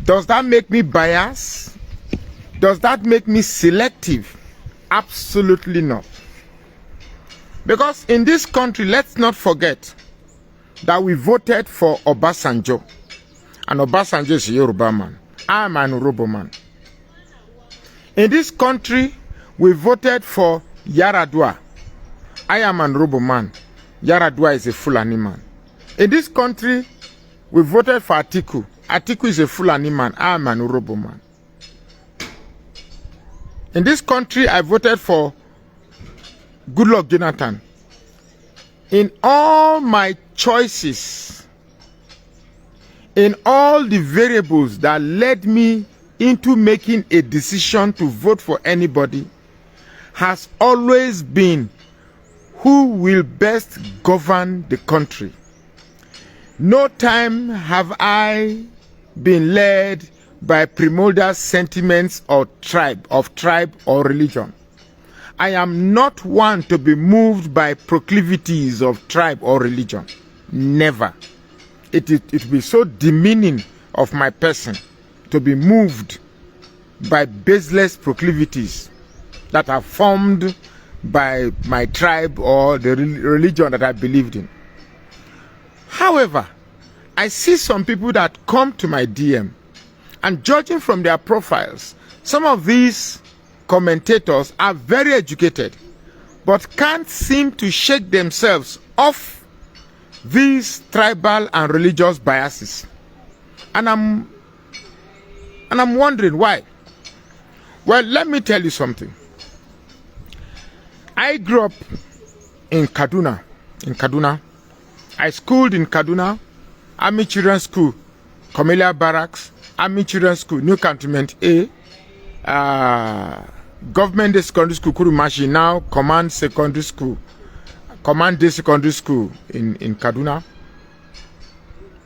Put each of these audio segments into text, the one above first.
Does that make me biased? Does that make me selective? Absolutely not. Because in this country, let's not forget that we voted for Obasanjo. And Obasanjo is a Yoruba man. I am an Urobo man. In this country, we voted for Yaradua. I am an Urobo man. Yaradua is a Fulani man. In this country, we voted for Atiku. Atiku is a Fulani man. I am an Urobo man. In this country, I voted for Goodluck Jonathan. In all my choices, in all the variables that led me into making a decision to vote for anybody, has always been who will best govern the country. No time have I been led by primordial sentiments or tribe or religion. I am not one to be moved by proclivities of tribe or religion. Never. It will be so demeaning of my person to be moved by baseless proclivities that are formed by my tribe or the religion that I believed in. However, I see some people that come to my DM, and judging from their profiles, some of these commentators are very educated, but can't seem to shake themselves off these tribal and religious biases. And I'm wondering why. Well, let me tell you something. I grew up in Kaduna. I schooled in Kaduna, Army Children's School, Camellia Barracks, Army Children's School, New Cantonment A, Government Day Secondary School, Kurumashi, now Command Secondary School, Command Day Secondary School in Kaduna.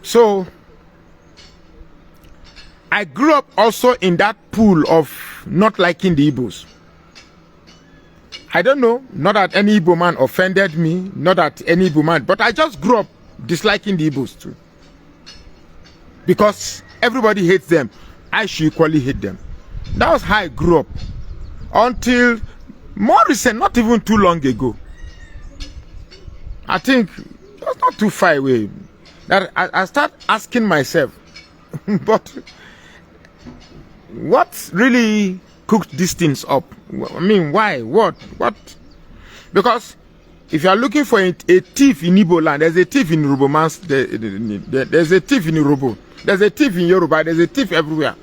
So, I grew up also in that pool of not liking the Igbos. I don't know, not that any Igbo man offended me, not that any Igbo man, but I just grew up disliking the Igbos too. Because everybody hates them, I should equally hate them. That was how I grew up. Until more recent, not even too long ago. I think it was not too far away that I start asking myself, but what really cooked these things up? I mean, why? What? Because if you are looking for a thief in Igbo land, there's a thief in Urobo man. There's a thief in Urobo. There's a thief in Yoruba. There's a thief everywhere.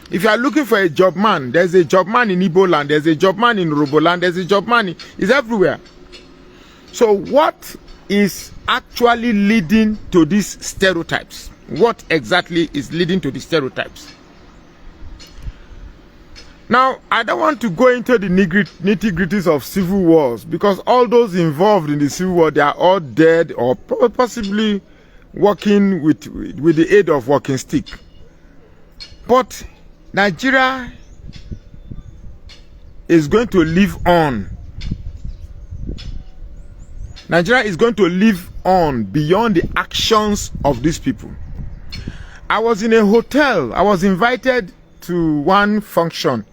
If you are looking for a job man, there's a job man in Igbo land. There's a job man in Urobo land. There's a job man. It's everywhere. So what is actually leading to these stereotypes? What exactly is leading to the stereotypes? Now, I don't want to go into the nitty-gritties of civil wars, because all those involved in the civil war, they are all dead or possibly working with the aid of walking stick. But Nigeria is going to live on. Nigeria is going to live on beyond the actions of these people. I was in a hotel. I was invited to one function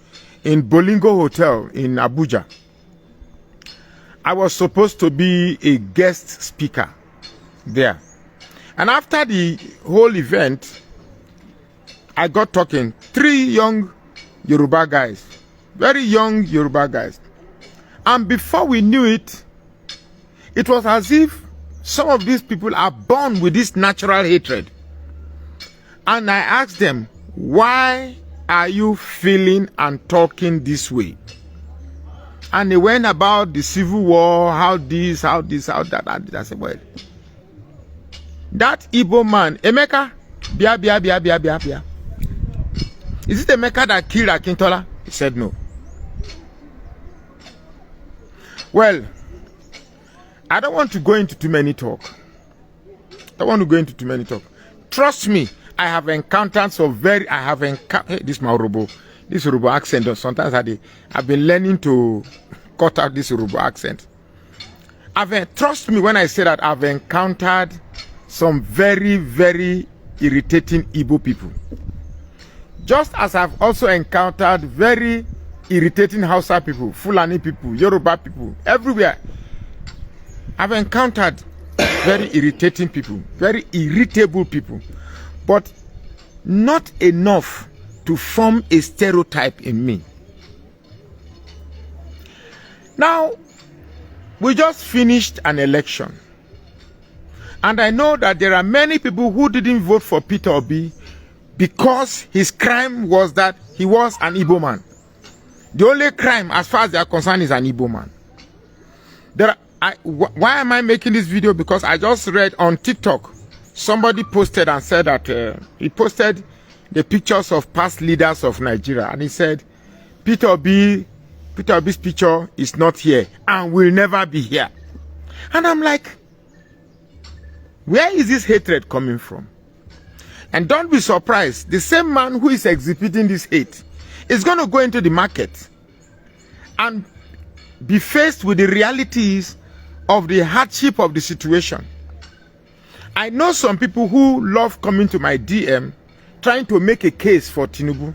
in Bolingo Hotel in Abuja. I was supposed to be a guest speaker there. And after the whole event, I got talking. 3 young Yoruba guys, very young Yoruba guys. And before we knew it, it was as if some of these people are born with this natural hatred. And I asked them, why are you feeling and talking this way? And they went about the civil war, how this, how that. And I said, well, that Igbo man, Emeka, bia. Is it Emeka that killed Akintola? He said no. Well, I don't want to go into too many talk. Trust me, I have encountered this Urobo accent. Sometimes I've been learning to cut out this Urobo accent. Trust me when I say that I've encountered some very, very irritating Igbo people. Just as I've also encountered very irritating Hausa people, Fulani people, Yoruba people, everywhere. I've encountered very irritating people, very irritable people, but not enough to form a stereotype in me. Now, we just finished an election, and I know that there are many people who didn't vote for Peter Obi because his crime was that he was an Igbo man. The only crime as far as they are concerned is an Igbo man. Why am I making this video? Because I just read on TikTok, somebody posted and said that he posted the pictures of past leaders of Nigeria, and he said Peter Obi's picture is not here and will never be here. And I'm like, where is this hatred coming from? And don't be surprised, the same man who is exhibiting this hate is going to go into the market and be faced with the realities of the hardship of the situation. I know some people who love coming to my DM trying to make a case for Tinubu.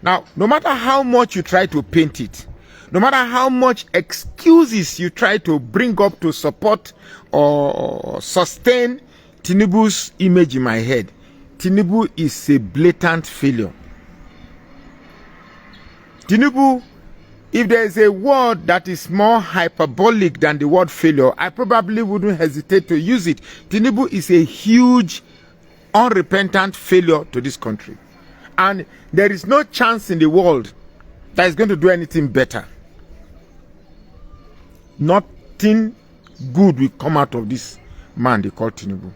Now, no matter how much you try to paint it, no matter how much excuses you try to bring up to support or sustain Tinubu's image in my head, Tinubu is a blatant failure. Tinubu, if there is a word that is more hyperbolic than the word failure, I probably wouldn't hesitate to use it. Tinubu is a huge, unrepentant failure to this country. And there is no chance in the world that is going to do anything better. Nothing good will come out of this man they call Tinubu.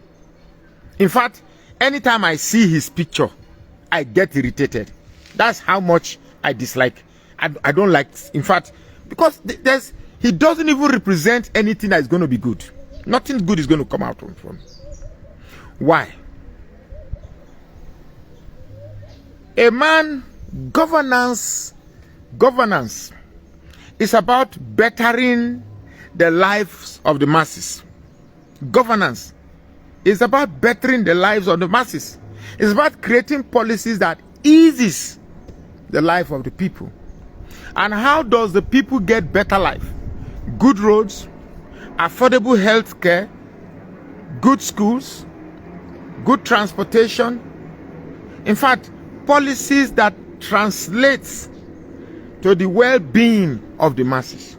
In fact, anytime I see his picture, I get irritated. That's how much I dislike. I don't like, in fact, because he doesn't even represent anything that is going to be good. Nothing good is going to come out from him. Why? A man, governance is about bettering the lives of the masses. Governance is about bettering the lives of the masses. It's about creating policies that eases the life of the people. And how does the people get better life? Good roads, affordable health care, good schools, good transportation. In fact, policies that translates to the well-being of the masses.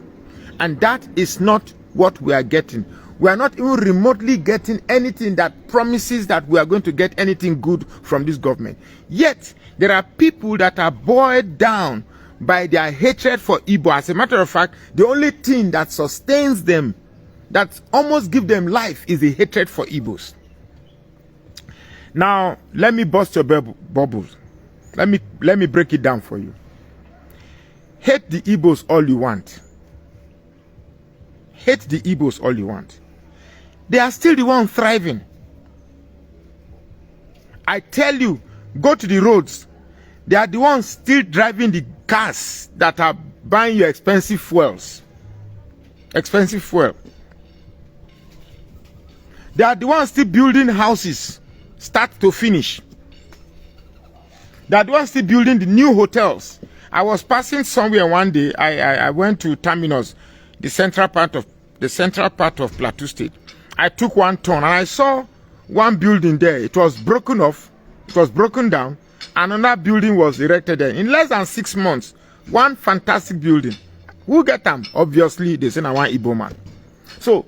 And that is not what we are getting. We are not even remotely getting anything that promises that we are going to get anything good from this government. Yet, there are people that are boiled down by their hatred for Igbo. As a matter of fact, the only thing that sustains them, that almost gives them life, is the hatred for Igbos. Now, let me bust your bubbles. Let me break it down for you. Hate the Igbos all you want. Hate the Igbos all you want. They are still the ones thriving. I tell you, go to the roads. They are the ones still driving the cars that are buying your expensive fuels. Expensive fuel. They are the ones still building houses, start to finish. They are the ones still building the new hotels. I was passing somewhere one day. I went to Terminus, the central part of Plateau State. I took one turn and I saw one building there. It was broken off. It was broken down. Another building was erected there. In less than 6 months, one fantastic building. Who get them? Obviously, they say I want Igbo man. So,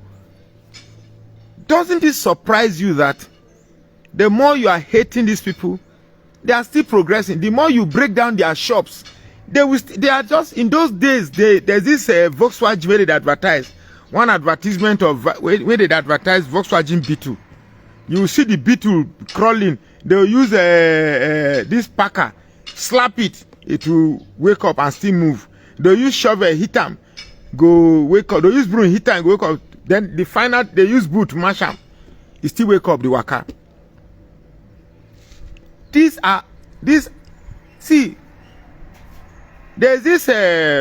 doesn't it surprise you that the more you are hating these people, they are still progressing? The more you break down their shops, they are just, in those days, there's this Volkswagen where they advertise. One advertisement of where they advertise Volkswagen Beetle. You will see the Beetle crawling. They will use this packer, slap it, it will wake up and still move. They use shovel, hit them, go wake up. They use broom, hit them, go wake up. Then the final, they use boot, mash them. It still wake up the waka. See, there's this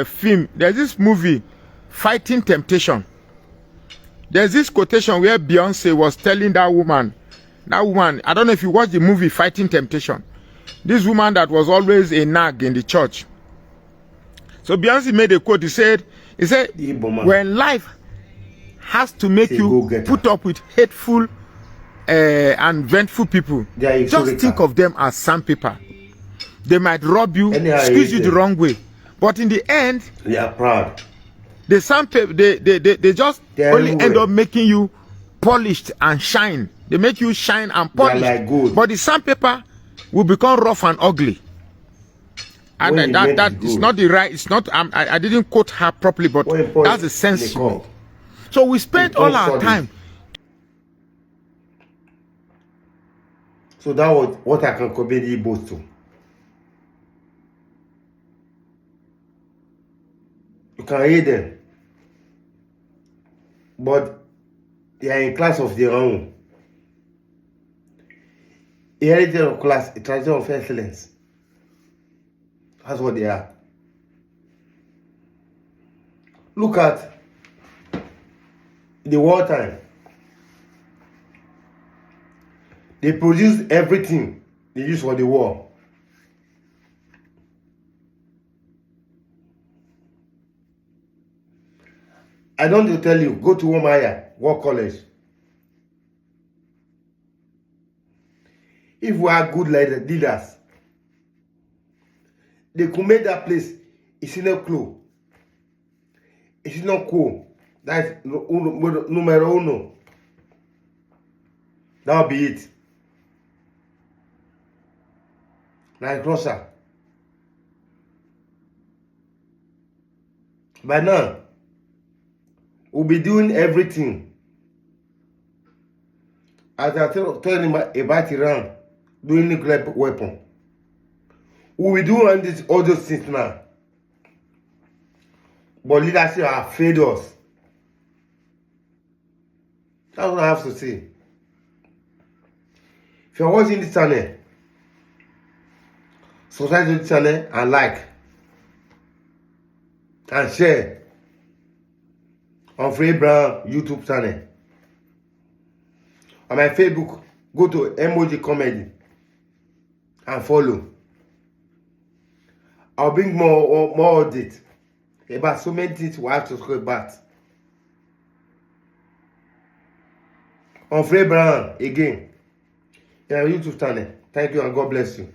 film, there's this movie, Fighting Temptation. There's this quotation where Beyonce was telling that woman, I don't know if you watch the movie Fighting Temptation. this woman that was always a nag in the church. So Beyonce made a quote. He said, when life has to make you put up with hateful and vengeful people, just think of them as sandpaper. They might rob you, squeeze you the wrong way, but in the end, they are proud. The sandpaper, they just only end up making you polished and shine. They make you shine and polished. Like gold. But the sandpaper will become rough and ugly. And that is not the right. It's not. I didn't quote her properly, but that's the sense she made. So we spent all our time. So that was what I can compare the Igbos to. You can hear them, but they are in class of their own. A heritage of class, a tradition of excellence. That's what they are. Look at the wartime. They produce everything they use for the war. I don't need to tell you, go to Womaya, War College. If we are good leaders, they could make that place, it's not cool. It's not cool. That's numero uno. That'll be it. Like Russia. By now, we'll be doing everything. As I tell him about Iran, doing nuclear weapon. We'll be doing all those things now. But leadership have failed us. That's what I have to say. If you're watching this channel, subscribe to the channel and like and share on Free Brown YouTube channel. On my Facebook, go to Emoji Comedy and follow. I'll bring more updates about so many things we have to talk about. On Free Brown again, your YouTube channel. Thank you and God bless you.